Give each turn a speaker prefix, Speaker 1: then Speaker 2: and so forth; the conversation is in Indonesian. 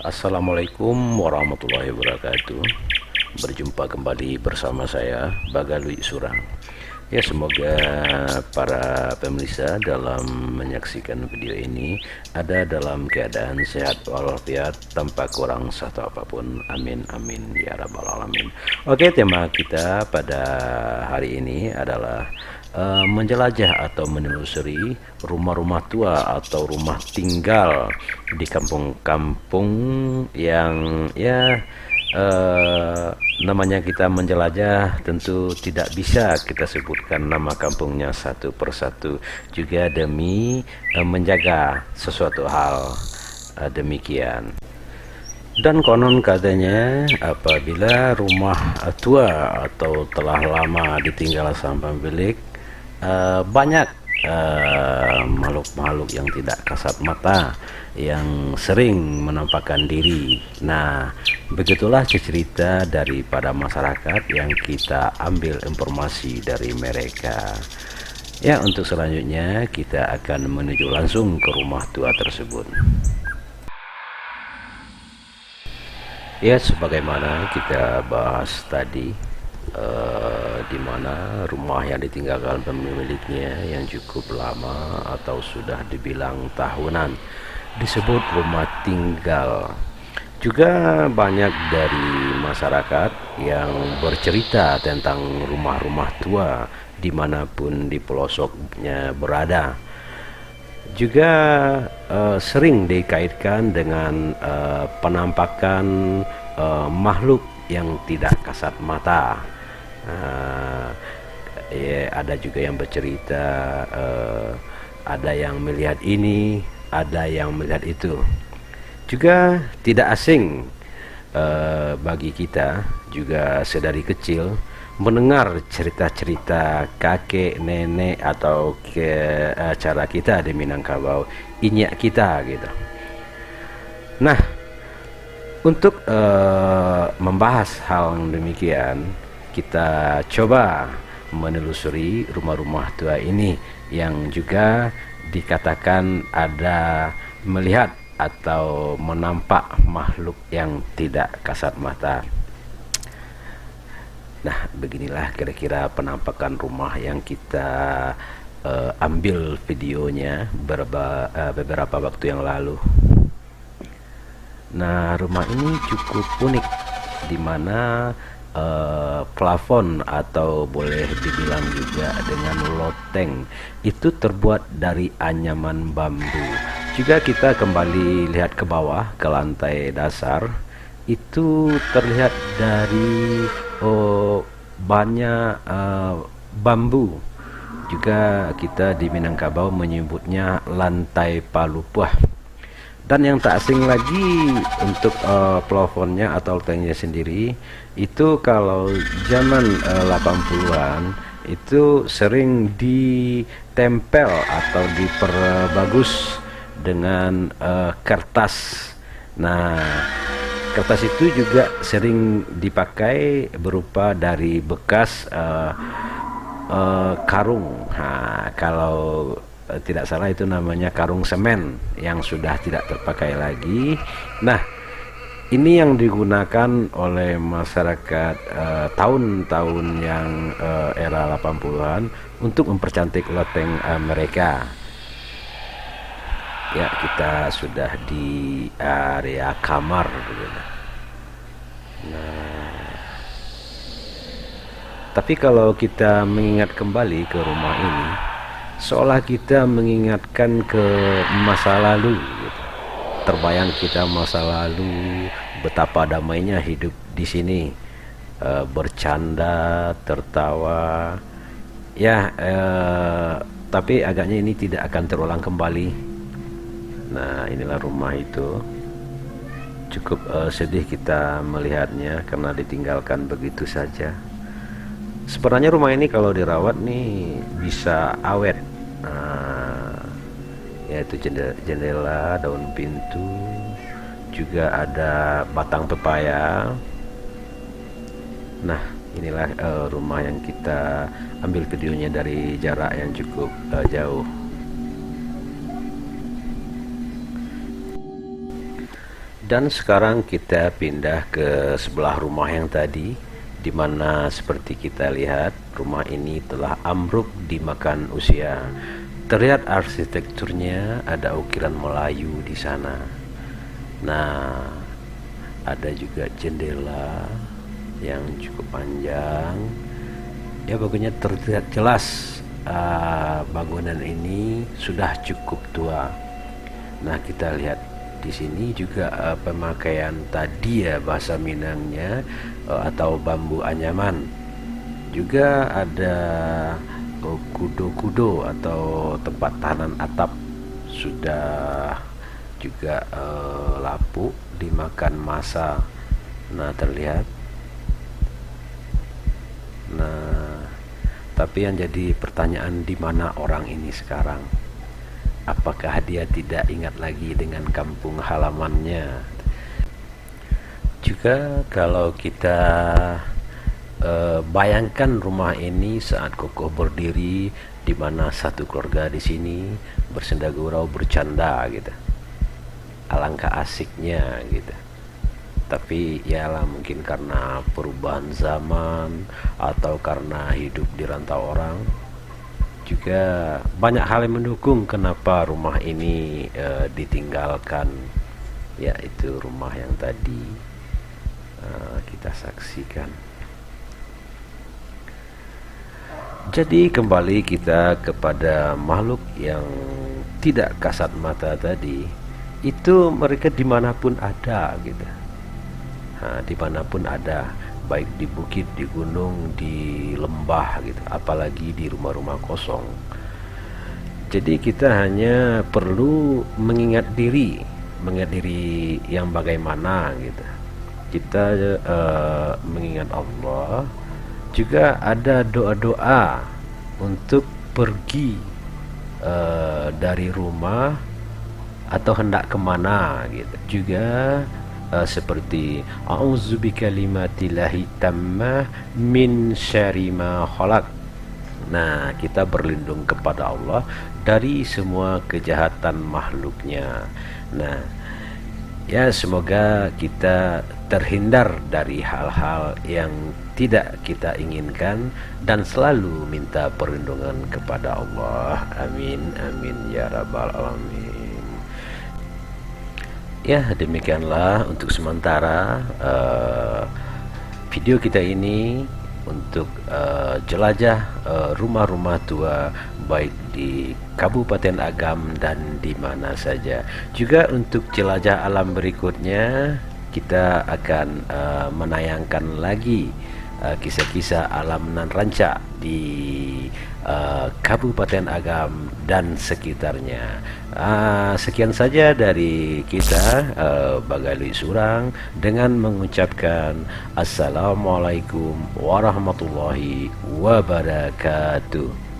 Speaker 1: Assalamualaikum warahmatullahi wabarakatuh. Berjumpa kembali bersama saya Bagalui Surang. Ya, semoga para pemirsa dalam menyaksikan video ini ada dalam keadaan sehat walafiat tanpa kurang satu apapun. Amin amin ya rabbal alamin. Oke, tema kita pada hari ini adalah menjelajah atau menelusuri rumah-rumah tua atau rumah tinggal di kampung-kampung yang namanya kita menjelajah, tentu tidak bisa kita sebutkan nama kampungnya satu persatu, juga demi menjaga sesuatu hal demikian. Dan konon katanya apabila rumah tua atau telah lama ditinggal sang pemilik, banyak makhluk-makhluk yang tidak kasat mata yang sering menampakkan diri. Nah, begitulah cerita daripada masyarakat yang kita ambil informasi dari mereka. Ya, untuk selanjutnya kita akan menuju langsung ke rumah tua tersebut. Ya, sebagaimana kita bahas tadi, di mana rumah yang ditinggalkan pemiliknya yang cukup lama atau sudah dibilang tahunan disebut rumah tinggal. Juga banyak dari masyarakat yang bercerita tentang rumah-rumah tua dimanapun di pelosoknya berada. Juga sering dikaitkan dengan penampakan makhluk yang tidak kasat mata. Ya, ada juga yang bercerita ada yang melihat ini, ada yang melihat itu. Juga tidak asing bagi kita juga sedari kecil mendengar cerita-cerita kakek, nenek, atau cara kita di Minangkabau, inyak kita gitu. Nah, untuk membahas hal yang demikian, kita coba menelusuri rumah-rumah tua ini yang juga dikatakan ada melihat atau menampak makhluk yang tidak kasat mata. Nah, beginilah kira-kira penampakan rumah yang kita ambil videonya beberapa waktu yang lalu. Nah, rumah ini cukup unik, di mana plafon atau boleh dibilang juga dengan loteng itu terbuat dari anyaman bambu. Juga kita kembali lihat ke bawah, ke lantai dasar, itu terlihat dari banyak bambu. Juga kita di Minangkabau menyebutnya lantai palupuah. Dan yang tak asing lagi untuk plafonnya atau lotengnya sendiri, itu kalau zaman 80-an itu sering ditempel atau diperbagus dengan kertas. Nah, kertas itu juga sering dipakai berupa dari bekas karung. Nah, kalau tidak salah itu namanya karung semen yang sudah tidak terpakai lagi. Nah, ini yang digunakan oleh masyarakat tahun-tahun yang era 80-an untuk mempercantik loteng mereka. Ya, kita sudah di area kamar begitu. Nah, tapi kalau kita mengingat kembali ke rumah ini, seolah kita mengingatkan ke masa lalu gitu. Terbayang kita masa lalu, betapa damainya hidup di sini, bercanda, tertawa. Ya, tapi agaknya ini tidak akan terulang kembali. Nah, inilah rumah itu. Cukup sedih kita melihatnya karena ditinggalkan begitu saja. Sebenarnya rumah ini kalau dirawat nih bisa awet. Nah, yaitu jendela, daun pintu, juga ada batang pepaya. Nah, inilah rumah yang kita ambil videonya dari jarak yang cukup jauh. Dan sekarang kita pindah ke sebelah rumah yang tadi, di mana seperti kita lihat rumah ini telah ambruk dimakan usia. Terlihat arsitekturnya, ada ukiran Melayu di sana. Nah, ada juga jendela yang cukup panjang. Ya, pokoknya terlihat jelas bangunan ini sudah cukup tua. Nah, kita lihat di sini juga pemakaian tadi ya, bahasa Minangnya atau bambu anyaman. Juga ada kudo-kudo atau tempat tahanan atap sudah juga lapuk dimakan masa. Nah, terlihat. Nah, tapi yang jadi pertanyaan, di mana orang ini sekarang? Apakah dia tidak ingat lagi dengan kampung halamannya? Juga kalau kita bayangkan rumah ini saat kokoh berdiri, di mana satu keluarga di sini bersenda gurau, bercanda gitu. Alangkah asiknya gitu. Tapi yalah, mungkin karena perubahan zaman atau karena hidup di rantau orang, juga banyak hal yang mendukung kenapa rumah ini ditinggalkan, yaitu rumah yang tadi kita saksikan. Jadi kembali kita kepada makhluk yang tidak kasat mata tadi, itu mereka dimanapun ada gitu. Dimanapun ada, baik di bukit, di gunung, di lembah gitu, apalagi di rumah-rumah kosong. Jadi kita hanya perlu mengingat diri yang bagaimana gitu. Kita mengingat Allah. Juga ada doa-doa untuk pergi dari rumah atau hendak kemana gitu. Juga seperti a'udzubikalimatillahi tammah min syarri ma khalaq. Nah, kita berlindung kepada Allah dari semua kejahatan makhluknya. Nah, ya, semoga kita terhindar dari hal-hal yang tidak kita inginkan dan selalu minta perlindungan kepada Allah. Amin, amin ya rabbal alamin. Ya, demikianlah untuk sementara video kita ini untuk jelajah rumah-rumah tua baik di Kabupaten Agam dan di mana saja. Juga untuk jelajah alam berikutnya kita akan menayangkan lagi kisah-kisah alam nan rancak di Kabupaten Agam dan sekitarnya. Sekian saja dari kita, Bagalui Surang, dengan mengucapkan Assalamualaikum warahmatullahi wabarakatuh.